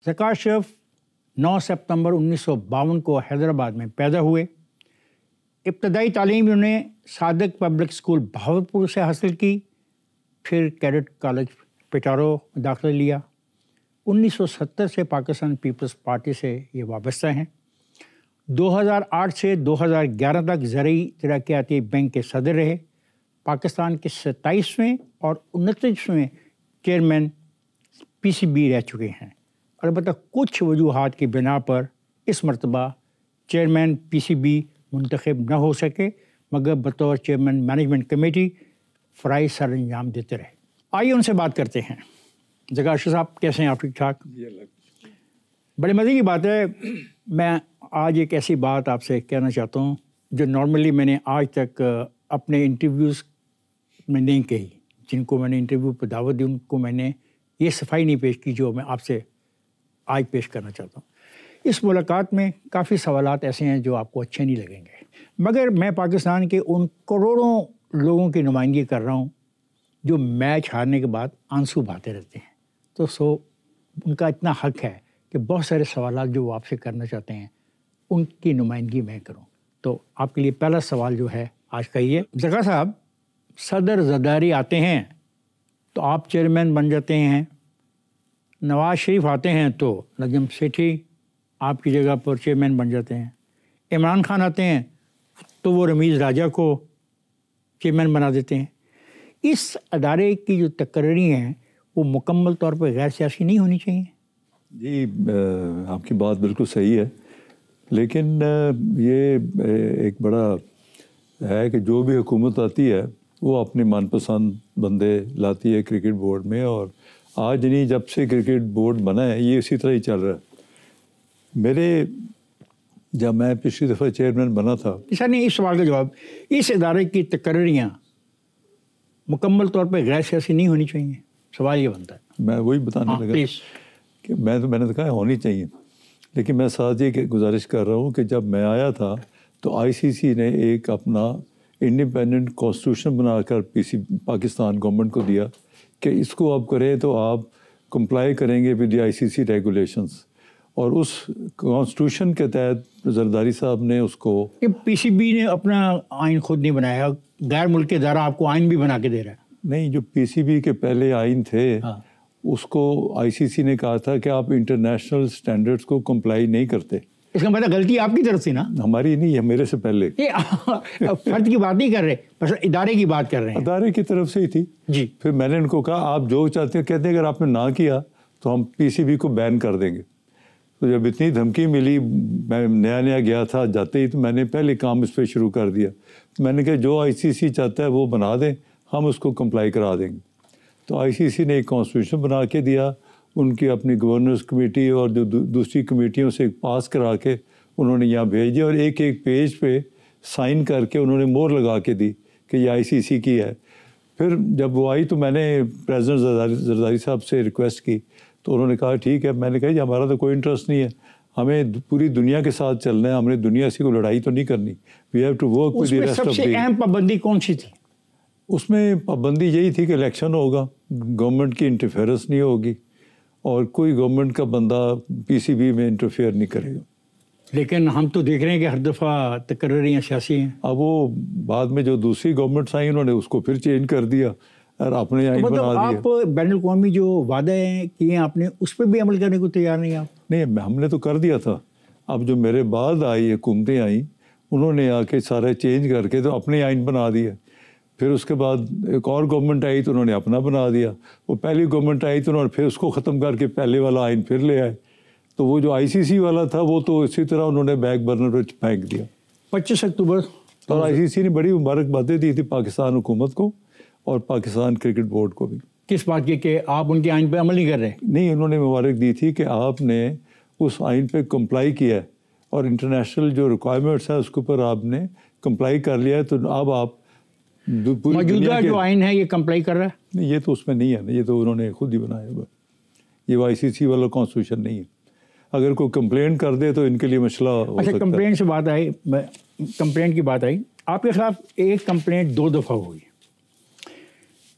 ذکا اشرف 9 ستمبر 1952 کو حیدرآباد میں پیدا ہوئے۔ ابتدائی تعلیم انہوں نے صادق پبلک اسکول بہاولپور سے حاصل کی، پھر کیڈٹ کالج پٹارو داخلہ لیا۔ 1970 سے پاکستان پیپلز پارٹی سے یہ وابستہ ہیں۔ 2008 سے 2011 تک زرعی ترقیاتی بینک کے صدر رہے۔ پاکستان کے 27ویں اور 29ویں چیئرمین پی سی بی رہ چکے ہیں۔ البتہ کچھ وجوہات کی بنا پر اس مرتبہ چیئرمین پی سی بی منتخب نہ ہو سکے، مگر بطور چیئرمین مینجمنٹ کمیٹی فرائض سر انجام دیتے رہے۔ آئیے ان سے بات کرتے ہیں۔ ذکا اشرف صاحب کیسے ہیں آپ؟ ٹھیک ٹھاک؟ بڑے مزے کی بات ہے، میں آج ایک ایسی بات آپ سے کہنا چاہتا ہوں جو نارملی میں نے آج تک اپنے انٹرویوز میں نہیں کہی۔ جن کو میں نے انٹرویو پہ دعوت دی ان کو میں نے یہ صفائی نہیں پیش کی جو میں آپ سے آج پیش کرنا چاہتا ہوں۔ اس ملاقات میں کافی سوالات ایسے ہیں جو آپ کو اچھے نہیں لگیں گے، مگر میں پاکستان کے ان کروڑوں لوگوں کی نمائندگی کر رہا ہوں جو میچ ہارنے کے بعد آنسو بہاتے رہتے ہیں، تو ان کا اتنا حق ہے کہ بہت سارے سوالات جو وہ آپ سے کرنا چاہتے ہیں ان کی نمائندگی میں کروں۔ تو آپ کے لیے پہلا سوال جو ہے آج کا یہ، ذکا صاحب صدر زرداری آتے ہیں تو آپ چیئرمین بن جاتے ہیں، نواز شریف آتے ہیں تو نجم سیٹھی آپ کی جگہ پر چیئرمین بن جاتے ہیں، عمران خان آتے ہیں تو وہ رمیز راجہ کو چیئرمین بنا دیتے ہیں۔ اس ادارے کی جو تقرری ہیں وہ مکمل طور پہ غیر سیاسی نہیں ہونی چاہیے؟ جی آپ کی بات بالکل صحیح ہے، لیکن یہ ایک بڑا ہے کہ جو بھی حکومت آتی ہے وہ اپنے من پسند بندے لاتی ہے کرکٹ بورڈ میں، اور آج نہیں جب سے کرکٹ بورڈ بنا ہے یہ اسی طرح ہی چل رہا ہے۔ جب میں پچھلی دفعہ چیئرمین بنا تھا، سر نہیں، اس سوال کا جواب، اس ادارے کی تقرریاں مکمل طور پہ غیر سیاسی نہیں ہونی چاہیے؟ سوال یہ بنتا ہے۔ میں وہی بتانے لگا کہ میں نے کہا ہونی چاہیے، لیکن میں ساتھ یہ گزارش کر رہا ہوں کہ جب میں آیا تھا تو آئی سی سی نے ایک اپنا انڈیپینڈنٹ کانسٹیٹیوشن بنا کر پاکستان گورنمنٹ کو دیا کہ اس کو آپ کریں تو آپ کمپلائی کریں گے with the I C C regulations, اور اس کانسٹیٹیوشن کے تحت زرداری صاحب نے اس کو، پی سی بی نے اپنا آئین خود نہیں بنایا، غیر ملکی ادارہ آپ کو آئین بھی بنا کے دے رہا ہے۔ نہیں، جو پی سی بی کے پہلے آئین تھے اس کو آئی سی سی نے کہا تھا کہ آپ انٹرنیشنل سٹینڈرڈز کو کمپلائی نہیں کرتے۔ اس کا مطلب غلطی آپ کی طرف سے نا؟ ہماری نہیں ہے، میرے سے پہلے۔ فرد کی بات نہیں کر رہے، بس ادارے کی بات کر رہے ہیں۔ ادارے کی طرف سے ہی تھی جی۔ پھر میں نے ان کو کہا آپ جو چاہتے ہیں کہتے ہیں، اگر آپ نے نہ کیا تو ہم پی سی بی کو بین کر دیں گے۔ تو جب اتنی دھمکی ملی، میں نیا گیا تھا، جاتے ہی تو میں نے پہلے کام اس پہ شروع کر دیا۔ میں نے کہا جو آئی سی سی چاہتا ہے وہ بنا دیں، ہم اس کو کمپلائی کرا دیں گے۔ تو آئی سی سی نے ایک کانسٹیٹیوشن بنا کے دیا، ان کی اپنی گورنرز کمیٹی اور جو دوسری کمیٹیوں سے پاس کرا کے انہوں نے یہاں بھیج دیا، اور ایک پیج پہ سائن کر کے انہوں نے مہر لگا کے دی کہ یہ آئی سی سی کی ہے۔ پھر جب وہ آئی تو میں نے پریزیڈنٹ زرداری صاحب سے ریکویسٹ کی تو انہوں نے کہا ٹھیک ہے۔ میں نے کہا جی ہمارا تو کوئی انٹرسٹ نہیں ہے، ہمیں پوری دنیا کے ساتھ چلنا ہے، ہم نے دنیا سے کوئی لڑائی تو نہیں کرنی، we have to work with the rest of the. سب سے اہم پابندی کون سی تھی؟ اس میں پابندی یہی تھی کہ الیکشن ہوگا، گورنمنٹ کی انٹرفیئرنس نہیں ہوگی، اور کوئی گورنمنٹ کا بندہ پی سی بی میں انٹرفیئر نہیں کرے گا۔ لیکن ہم تو دیکھ رہے ہیں کہ ہر دفعہ تقرریاں سیاسی ہیں۔ اب وہ بعد میں جو دوسری گورنمنٹس آئیں انہوں نے اس کو پھر چینج کر دیا اور اپنے آئین بنا دیا۔ آپ بین الاقوامی جو وعدے کیے ہیں آپ نے، اس پہ بھی عمل کرنے کو تیار نہیں آپ؟ نہیں، ہم نے تو کر دیا تھا۔ اب جو میرے بعد آئی حکومتیں آئیں انہوں نے آ کے سارے چینج کر کے تو اپنے آئین بنا دیا۔ پھر اس کے بعد ایک اور گورنمنٹ آئی تو انہوں نے اپنا بنا دیا۔ وہ پہلی گورنمنٹ آئی تو انہوں نے پھر اس کو ختم کر کے پہلے والا آئین پھر لے آئے۔ تو وہ جو آئی سی سی والا تھا وہ تو اسی طرح انہوں نے بیک برنر پہ پھینک دیا۔ 25 اکتوبر اور آئی سی سی نے بڑی مبارکبادیں دی تھی پاکستان حکومت کو اور پاکستان کرکٹ بورڈ کو بھی۔ کس بات کی کہ آپ ان کے آئین پہ عمل نہیں کر رہے؟ نہیں، انہوں نے مبارک دی تھی کہ آپ نے اس آئین پہ کمپلائی کیا ہے اور انٹرنیشنل جو ریکوائرمنٹس ہیں اس کے اوپر آپ نے کمپلائی کر لیا ہے، تو اب آپ موجودہ جو آئین ہے یہ کمپلائی کر رہا ہے؟ نہیں، یہ تو اس میں نہیں ہے نا، یہ تو انہوں نے خود ہی بنایا ہوا، یہ آئی سی سی والا کانسٹیٹیوشن نہیں ہے۔ اگر کوئی کمپلین کر دے تو ان کے لیے مسئلہ ہو سکتا ہے۔ اچھا، کمپلینٹ سے بات آئی، کمپلینٹ کی بات آئی، آپ کے خلاف ایک کمپلینٹ 2 دفعہ ہوئی۔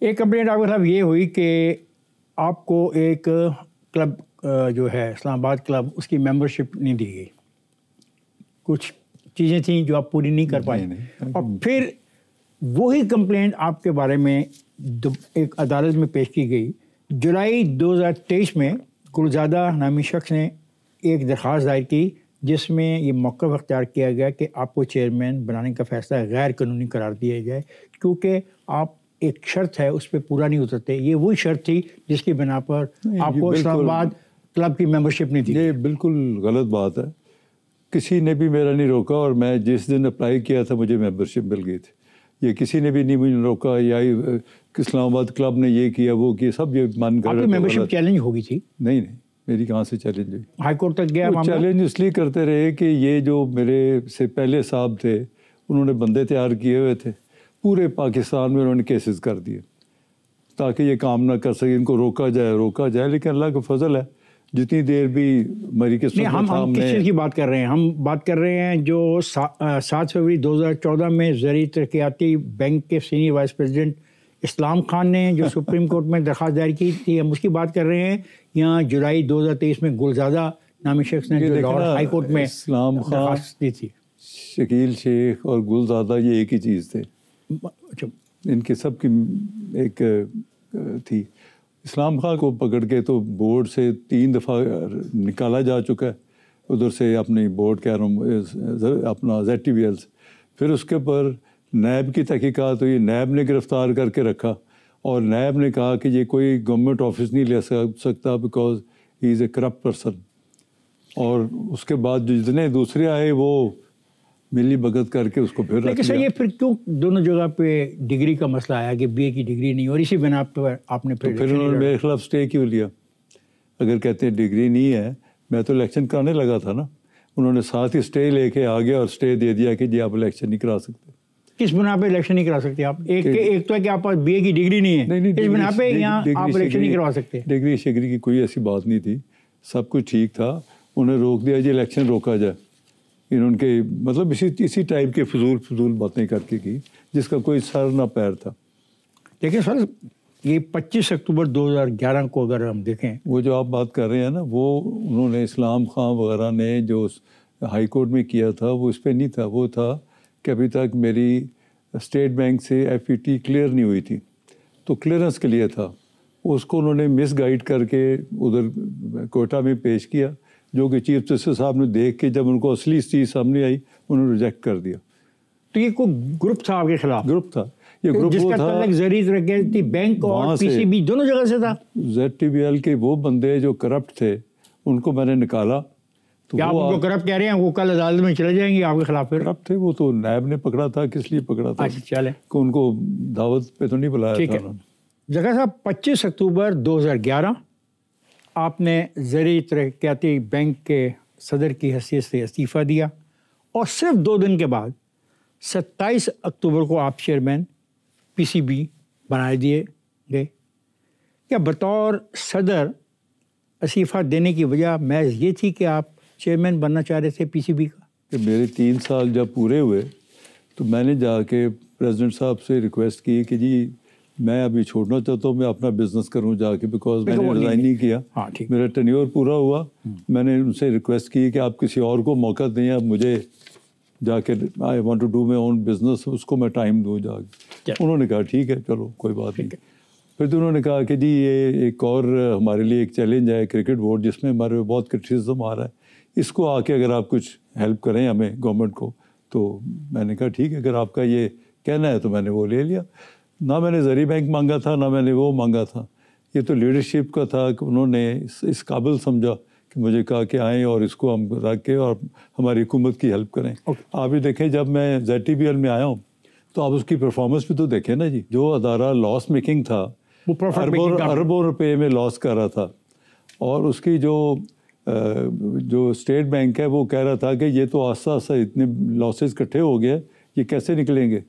ایک کمپلینٹ آپ کے خلاف یہ ہوئی کہ آپ کو ایک کلب جو ہے اسلام آباد کلب اس کی ممبرشپ نہیں دی گئی, کچھ چیزیں تھیں جو آپ پوری نہیں کر پائے, اور پھر وہی کمپلینٹ آپ کے بارے میں ایک عدالت میں پیش کی گئی. جولائی 2023 میں گلزادہ نامی شخص نے ایک درخواست دائر کی جس میں یہ موقف اختیار کیا گیا کہ آپ کو چیئرمین بنانے کا فیصلہ غیر قانونی قرار دیا جائے, کیونکہ آپ ایک شرط ہے اس پہ پورا نہیں اترتے. یہ وہی شرط تھی جس کی بنا پر آپ کو اسلام آباد کلب کی ممبرشپ نہیں تھی. یہ بالکل غلط بات ہے, کسی نے بھی میرا نہیں روکا, اور میں جس دن اپلائی کیا تھا مجھے ممبرشپ مل گئی تھی. یہ کسی نے بھی نہیں مجھے روکا, یا اسلام آباد کلب نے یہ کیا وہ کیا, سب یہ مان کر. آپ کی ممبرشپ چیلنج ہو گئی تھی؟ نہیں, میری کہاں سے چیلنج ہوئی. ہائی کورٹ تک گیا معاملہ. چیلنج اس لیے کرتے رہے کہ یہ جو میرے سے پہلے صاحب تھے انہوں نے بندے تیار کیے ہوئے تھے, پورے پاکستان میں انہوں نے کیسز کر دیے تاکہ یہ کام نہ کر سکے, ان کو روکا جائے. لیکن اللہ کا فضل ہے, جتنی دیر بھی میری قسمت میں تھا. ہم کس چیز کی بات کر رہے ہیں؟ ہم بات کر رہے ہیں جو 7 فروری 2014 میں زرعی ترقیاتی بینک کے senior vice president Islam Khan نے جو سپریم کورٹ میں درخواست دائر کی تھی, ہم اس کی بات کر رہے ہیں. یہاں جولائی 2023 میں گلزادہ نامی شخص نے جو لاہور ہائی کورٹ میں اسلام خان درخواست دی تھی. شکیل شیخ اور گلزادہ یہ ایک ہی چیز تھے, ان کے سب کی ایک تھی. اسلام خان کو پکڑ کے تو بورڈ سے 3 دفعہ نکالا جا چکا ہے, ادھر سے اپنی بورڈ کہہ رہا ہوں اپنا ZTBL سے. پھر اس کے اوپر نیب کی تحقیقات ہوئی, نیب نے گرفتار کر کے رکھا, اور نیب نے کہا کہ یہ کوئی گورنمنٹ آفس نہیں لے سکتا because he is a corrupt person. اور اس کے بعد جو جتنے دوسرے آئے وہ ملی بھگت کر کے اس کو پھر. لیکن سر یہ پھر کیوں دونوں جگہ پہ ڈگری کا مسئلہ آیا کہ BA کی ڈگری نہیں, اور اسی بنا پر آپ نے پھر انہوں نے میرے خلاف اسٹے کیوں لیا؟ اگر کہتے ہیں ڈگری نہیں ہے, میں تو الیکشن کرانے لگا تھا نا. انہوں نے ساتھ ہی اسٹے لے کے آ گیا اور اسٹے دے دیا کہ جی آپ الیکشن نہیں کرا سکتے. کس بنا پہ الیکشن نہیں کرا سکتے آپ؟ ایک تو ہے کہ آپ پاس BA کی ڈگری نہیں ہے, اس بنا پہ یہاں آپ الیکشن نہیں کروا سکتے. ڈگری شگری کی کوئی ایسی بات نہیں تھی, سب کچھ ٹھیک تھا. انہیں روک دیا جی الیکشن روکا جائے. ان کے مطلب اسی ٹائپ کے فضول باتیں کر کے کی جس کا کوئی سر نہ پیر تھا. لیکن سر یہ 25 اکتوبر 2011 کو اگر ہم دیکھیں, وہ جو آپ بات کر رہے ہیں نا, وہ انہوں نے اسلام خان وغیرہ نے جو ہائی کورٹ میں کیا تھا وہ اس پہ نہیں تھا. وہ تھا کہ ابھی تک میری اسٹیٹ بینک سے FET کلیئر نہیں ہوئی تھی, تو کلیئرنس کے لیے تھا. اس کو انہوں نے مس گائیڈ کر کے ادھر کوئٹہ میں پیش کیا, جو کہ چیف جسٹس صاحب نے دیکھ کے جب ان کو اصلی چیز سامنے آئی انہوں نے ریجیکٹ کر دیا. تو یہ کوئی گروپ تھا آپ کے خلاف؟ گروپ تھا, یہ گروپ جس وہ کا تھا تعلق زرعی ترقیاتی بینک اور PCB دونوں جگہ سے تھا. ZTBL کے وہ بندے جو کرپٹ تھے ان کو میں نے نکالا. کیا آپ ان کو کرپٹ کہہ رہے ہیں؟ وہ کل عدالت میں چلے جائیں گے آپ کے خلاف. کرپٹ تھے وہ تو نیب نے پکڑا تھا. کس لیے پکڑا تھا؟ چلے کہ ان کو دعوت پہ تو نہیں بلایا تھا. جگہ صاحب 25 اکتوبر 2011 آپ نے زرعی ترقیاتی بینک کے صدر کی حیثیت سے استعفیٰ دیا, اور صرف 2 دن کے بعد 27 اکتوبر کو آپ چیئرمین PCB بنائے دیے گئے. کیا بطور صدر استعفیٰ دینے کی وجہ محض یہ تھی کہ آپ چیئرمین بننا چاہ رہے تھے PCB کا؟ کہ میرے 3 سال جب پورے ہوئے تو میں نے جا کے پریزیڈنٹ صاحب سے ریکویسٹ کی کہ جی میں ابھی چھوڑنا چاہتا ہوں, میں اپنا بزنس کروں جا کے, بیکاز میں نے ریزائن نہیں کیا, میرا ٹینیور پورا ہوا. میں نے ان سے ریکویسٹ کی کہ آپ کسی اور کو موقع دیں, اب مجھے جا کے I want to do my own business, اس کو میں ٹائم دوں جا کے. انہوں نے کہا ٹھیک ہے چلو کوئی بات نہیں. پھر تو انہوں نے کہا کہ جی یہ ایک اور ہمارے لیے ایک چیلنج ہے کرکٹ بورڈ, جس میں ہمارے بہت کرٹیسزم آ رہا ہے, اس کو آ کے اگر آپ کچھ ہیلپ کریں ہمیں گورنمنٹ کو. تو میں نے کہا ٹھیک ہے, اگر آپ کا یہ کہنا ہے تو میں نے وہ لے لیا. نہ میں نے زرعی بینک مانگا تھا نہ میں نے وہ مانگا تھا, یہ تو لیڈرشپ کا تھا کہ انہوں نے اس قابل سمجھا کہ مجھے کہا کہ آئیں اور اس کو ہم رکھ کے اور ہماری حکومت کی ہیلپ کریں. آپ یہ دیکھیں جب میں ZTBL میں آیا ہوں تو آپ اس کی پرفارمنس بھی تو دیکھیں نا جی. جو ادارہ لاس میکنگ تھا, اربوں روپے میں لاس کر رہا تھا, اور اس کی جو اسٹیٹ بینک ہے وہ کہہ رہا تھا کہ یہ تو آہستہ آہستہ اتنے لاسز اکٹھے ہو گئے, یہ کیسے نکلیں گے.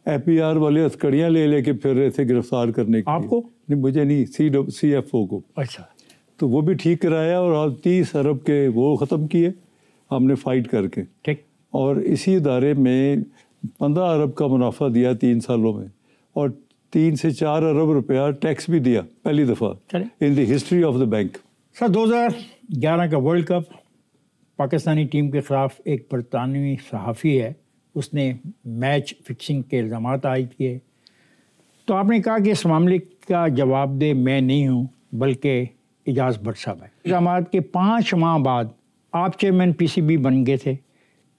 FPR والے ہتھکڑیاں لے کے پھر رہے تھے گرفتار کرنے کے. آپ کو نہیں, مجھے نہیں, CFO کو. اچھا. تو وہ بھی ٹھیک کرایا اور 30 ارب کے وہ ختم کیے ہم نے فائٹ کر کے. ٹھیک. اور اسی ادارے میں 15 ارب کا منافع دیا 3 سالوں میں, اور 3 سے 4 ارب روپیہ ٹیکس بھی دیا پہلی دفعہ ان the history of the bank. سر 2011 کا ورلڈ کپ پاکستانی ٹیم کے خلاف ایک برطانوی صحافی ہے، اس نے میچ فکسنگ کے الزامات عائد کیے، تو آپ نے کہا کہ اس معاملے کا جواب دہ میں نہیں ہوں بلکہ اجاز بٹ صاحب ہے۔ الزامات کے 5 ماہ بعد آپ چیئرمین پی سی بی بن گئے تھے،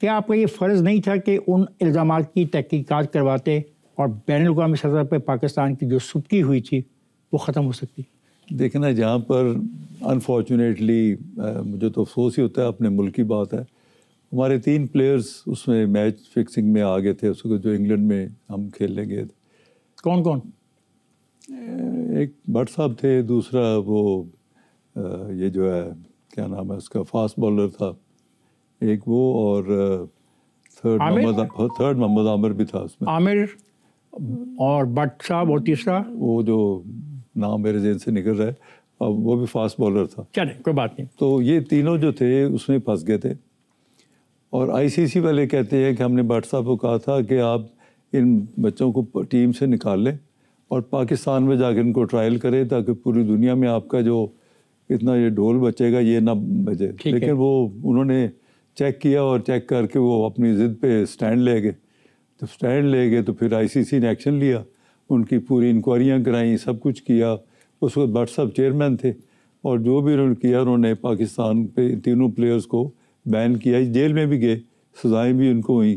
کیا آپ کا یہ فرض نہیں تھا کہ ان الزامات کی تحقیقات کرواتے اور بین الاقوامی سطح پہ پاکستان کی جو سبکی ہوئی تھی وہ ختم ہو سکتی؟ دیکھیں نا، جہاں پر انفارچونیٹلی مجھے تو افسوس ہی ہوتا ہے، اپنے ملک کی بات ہے، ہمارے 3 پلیئرز اس میں میچ فکسنگ میں آ گئے تھے، اس کو جو انگلینڈ میں ہم کھیلنے گئے تھے۔ کون کون؟ ایک بٹ صاحب تھے، دوسرا وہ یہ جو ہے کیا نام ہے اس کا، فاسٹ بالر تھا ایک وہ، اور تھرڈ محمد عامر بھی تھا اس میں۔ عامر اور بٹ صاحب، اور تیسرا وہ جو نام میرے ذہن سے نکل رہا ہے، اب وہ بھی فاسٹ بالر تھا۔ چلیں کوئی بات نہیں۔ تو یہ تینوں جو تھے اس میں پھنس گئے تھے، اور آئی سی سی والے کہتے ہیں کہ ہم نے بٹ صاحب کو کہا تھا کہ آپ ان بچوں کو ٹیم سے نکال لیں اور پاکستان میں جا کے ان کو ٹرائل کریں تاکہ پوری دنیا میں آپ کا جو اتنا یہ ڈھول بچے گا یہ نہ بجے۔ لیکن وہ انہوں نے چیک کیا اور چیک کر کے وہ اپنی ضد پہ سٹینڈ لے گئے، تو سٹینڈ لے گئے تو پھر آئی سی سی نے ایکشن لیا، ان کی پوری انکوائریاں کرائیں، سب کچھ کیا۔ اس وقت بٹ صاحب چیئرمین تھے، اور جو بھی انہوں نے کیا، انہوں نے پاکستان پہ تینوں پلیئرز کو بین کیا، جیل میں بھی گئے، سزائیں بھی ان کو ہوئیں۔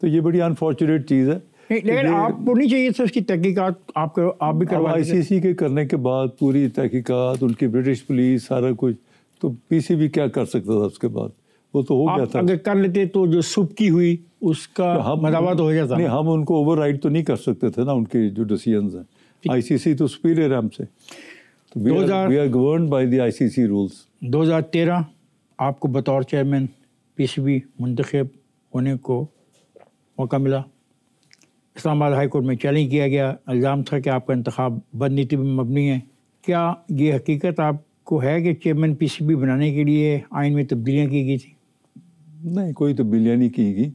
تو یہ بڑی انفارچونیٹ چیز ہے، لیکن آپ کو نہیں چاہیے تھا اس کی تحقیقات آپ بھی کروا؟ آئی سی سی کے کرنے کے بعد پوری تحقیقات، ان کی برٹش پولیس، سارا کچھ، تو پی سی بی کیا کر سکتا تھا اس کے بعد؟ وہ تو ہو گیا تھا۔ اگر کر لیتے تو جو سبکی ہوئی اس کا مداوع تو ہو جاتا۔ نہیں، ہم ان کو اوور رائڈ تو نہیں کر سکتے تھے نا، ان کی جو ڈیسیژنز ہیں۔ آئی سی سی تو سپیریئر ہے ہم سے، we are governed by the I C C rules. 2013 آپ کو بطور چیئرمین پی سی بی منتخب ہونے کو موقع ملا، اسلام آباد ہائی کورٹ میں چیلنج کیا گیا، الزام تھا کہ آپ کا انتخاب بد نیتی پر مبنی ہے۔ کیا یہ حقیقت آپ کو ہے کہ چیئرمین پی سی بی بنانے کے لیے آئین میں تبدیلیاں کی گئی تھیں؟ نہیں، کوئی تبدیلیاں نہیں کی گئی۔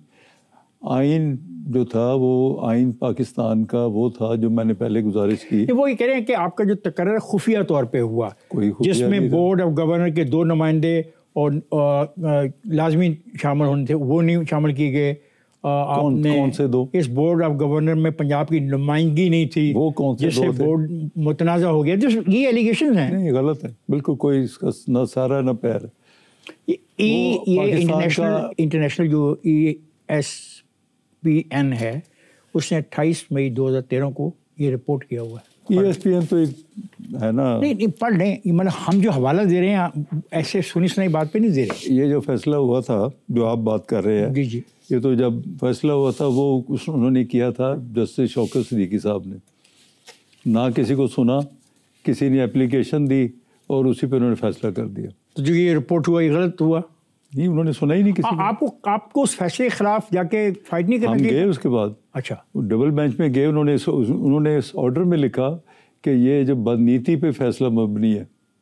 آئین جو تھا وہ آئین پاکستان کا وہ تھا جو میں نے پہلے گزارش کی۔ وہ یہ کہہ رہے ہیں کہ آپ کا جو تقرر خفیہ طور پہ ہوا، جس میں بورڈ آف گورنر کے 2 نمائندے اور لازمی شامل ہونے تھے، وہ نہیں شامل کیے گئے۔ کون سے 2؟ اس بورڈ آف گورنر میں پنجاب کی نمائندگی نہیں تھی، وہ کون سے 2 تھے؟ جس سے بورڈ متنازع ہو گیا۔ یہ ایلیگیشنز ہیں۔ نہیں، غلط ہے بالکل، کوئی اس کا نہ سارا نہ پیر۔ یہ انٹرنیشنل جو ESPN ہے، اس نے 28 مئی 2013 کو یہ رپورٹ کیا ہوا ہے۔ ESPN تو ایک ہے نا، نہیں پڑھ لیں، مطلب ہم جو حوالہ دے رہے ہیں ایسے سنی سنائی بات پہ نہیں دے رہے۔ یہ جو فیصلہ ہوا تھا جو آپ بات کر رہے ہیں، جی، یہ تو جب فیصلہ ہوا تھا وہ انہوں نے کیا تھا جسٹس شوکت صدیقی صاحب نے، نہ کسی کو سنا، کسی نے اپلیکیشن دی اور اسی پہ انہوں نے فیصلہ کر دیا۔ تو جو یہ رپورٹ ہوا یہ غلط ہوا؟ نہیں، انہوں نے سنا ہی نہیں کسی نے۔ آپ کو اس فیصلے کے خلاف جا کے فائٹ نہیں کرنا ہم چاہیے؟ گئے اس کے بعد، اچھا، ڈبل بینچ میں گئے، انہوں نے اس آرڈر میں لکھا کہ یہ جو بد نیتی پہ فیصلہ مبنی ہے،